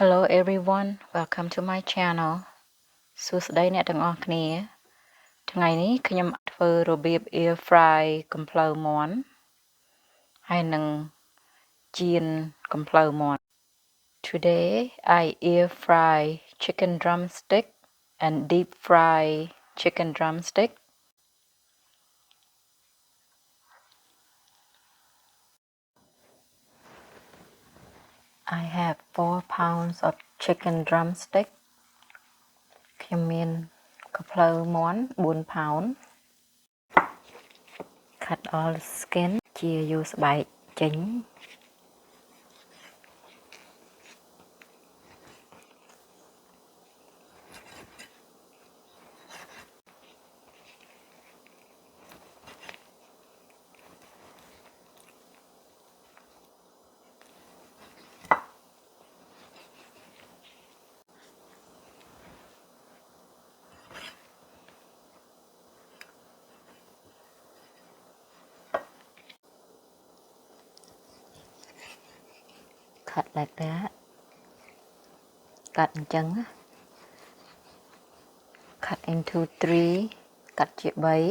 Hello everyone, welcome to my channel. សួស្តីអ្នកទាំងអស់គ្នា ថ្ងៃនេះខ្ញុំធ្វើរបៀប air fry កំភ្លៅមាន់ហើយនឹងចៀនកំភ្លៅមាន់ Today I air fry chicken drumstick and deep fry chicken drumstick. I have 4 pounds of chicken drumstick. ខ្ញុំមានកំភ្លៅមាន់4 pound. Cut all the skin ជាយកស្បែកចេញ Cut like that. Cut អញ្ចឹង Cut into 3. Cut ជា 3.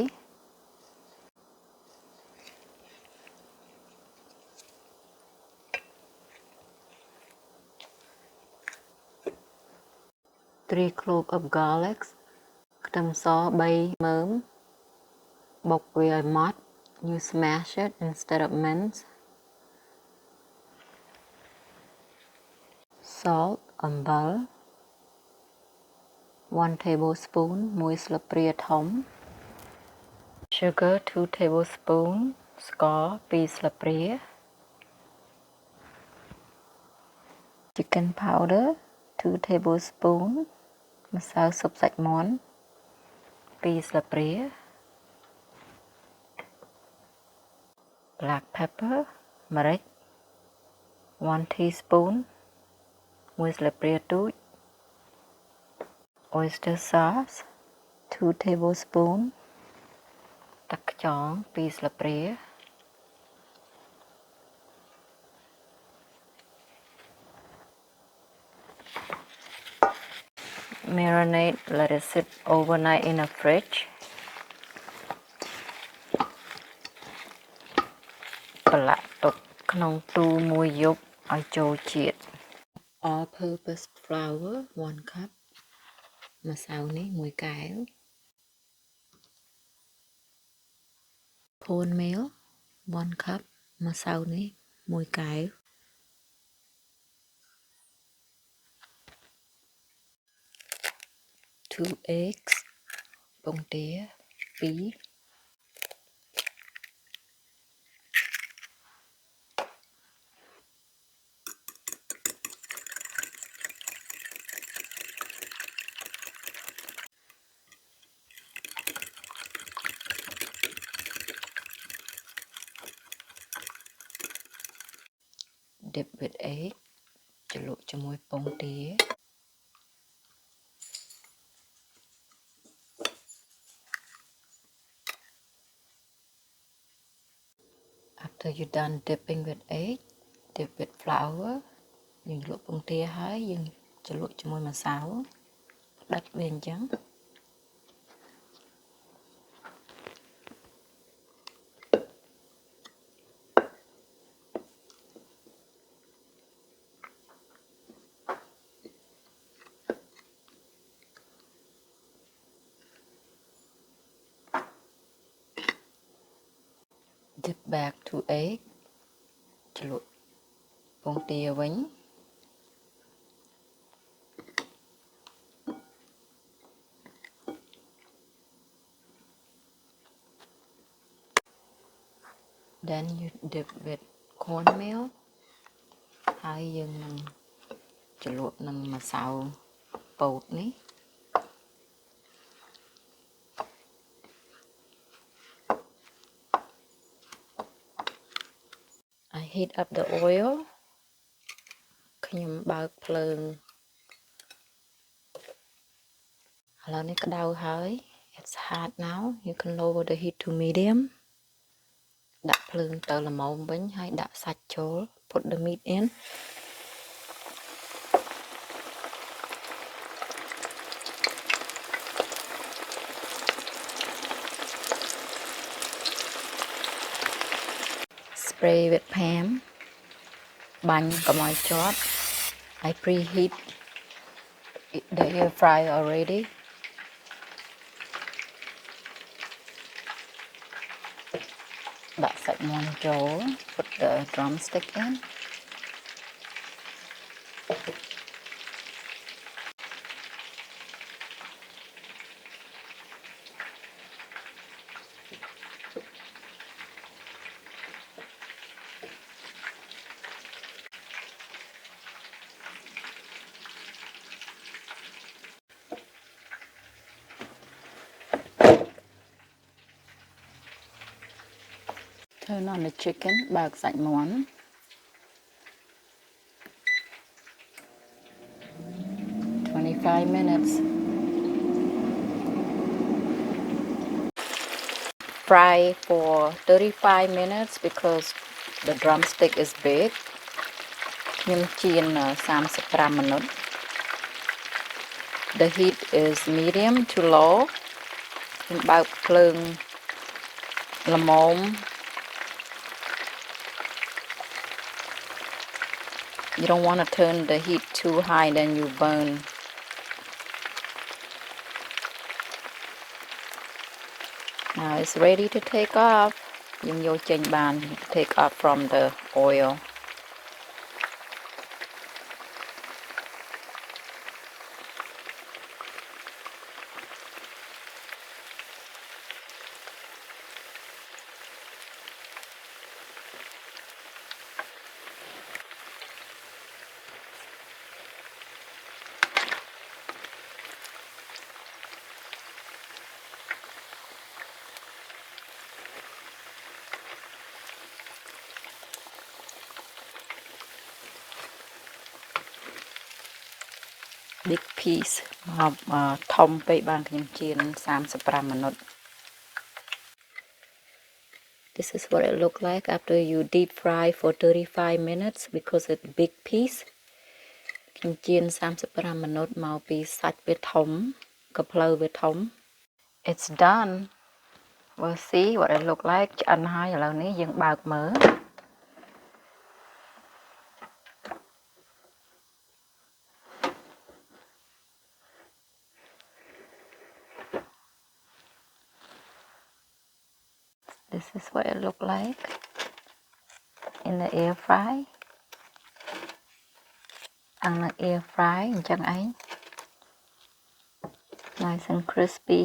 Three cloves of garlic. ខ្ទឹមស 3 មើម បុកវាឲ្យម៉ដ្ឋ You smash it instead of mince. Salt អំបិល 1 tablespoon 1 ស្លាបព្រាធំ Sugar 2 tablespoon ស្ករ2ស្លាបព្រា Chicken powder 2 tablespoon ម្សៅស៊ុបសាច់មាន់2ស្លាបព្រា Black pepper ម្រេច 1 teaspoon 1ស្លាបព្រាទូច Oyster sauce 2 tablespoon ទឹកខ្យង2ស្លាបព្រា Marinate, let it sit overnight in a fridge. ប្រឡាក់ទុកក្នុងទូមួយយប់ឲ្យចូលជាតិ All purpose flour 1 cup ម្សៅនេះ1 កែវ Cornmeal 1 cup ម្សៅនេះ1 កែវ 2 eggs ពងទា2 Dip with egg ជ្រលក់ជាមួយពងទា After you done dipping with egg, dip with flour យើងលក់ពងទាហើយយើងជ្រលក់ជាមួយម្សៅផ្ដិតវាអញ្ចឹង Dip back to egg ជ្រលក់ពងទាវិញ Then you dip with cornmeal ហើយយើងនឹងជ្រលក់នឹងម្សៅពោតនេះ I heat up the oil ខ្ញុំបើកភ្លើងឥឡូវនេះក្តៅហើយ It's hot now you can lower the heat to medium ដាក់ភ្លើងទៅល្មមវិញហើយដាក់សាច់ចូល Put the meat in spray with Pam បាញ់កុំឲ្យជាប់ I preheat the air fryer already. Đặt sạch mónចូល put the drumstick in. Turn on the chicken, បើកសាច់មាន់ 25 minutes. Fry for 35 minutes because the drumstick is big. ខ្ញុំចៀន35 minutes. The heat is medium to low. ខ្ញុំបើកភ្លើងល្មម You don't want to turn the heat too high, then you burn. Now it's ready to take off. យើងយកចេញបាន take off from the oil. Big piece ធំពេកបានខ្ញុំចៀន35 minutes. This is what it look like after you deep fry for 35 minutes because it's big piece. ខ្ញុំចៀន35 minutes មកពីសាច់វាធំក៏ភ្លៅវាធំ It's done. We'll see what it look like. ឆ្អិនហើយឥឡូវនេះយើងបើកមើល This is what it look like in the air fry. អាំងនៅ air fry អញ្ចឹងឯង Nice and crispy.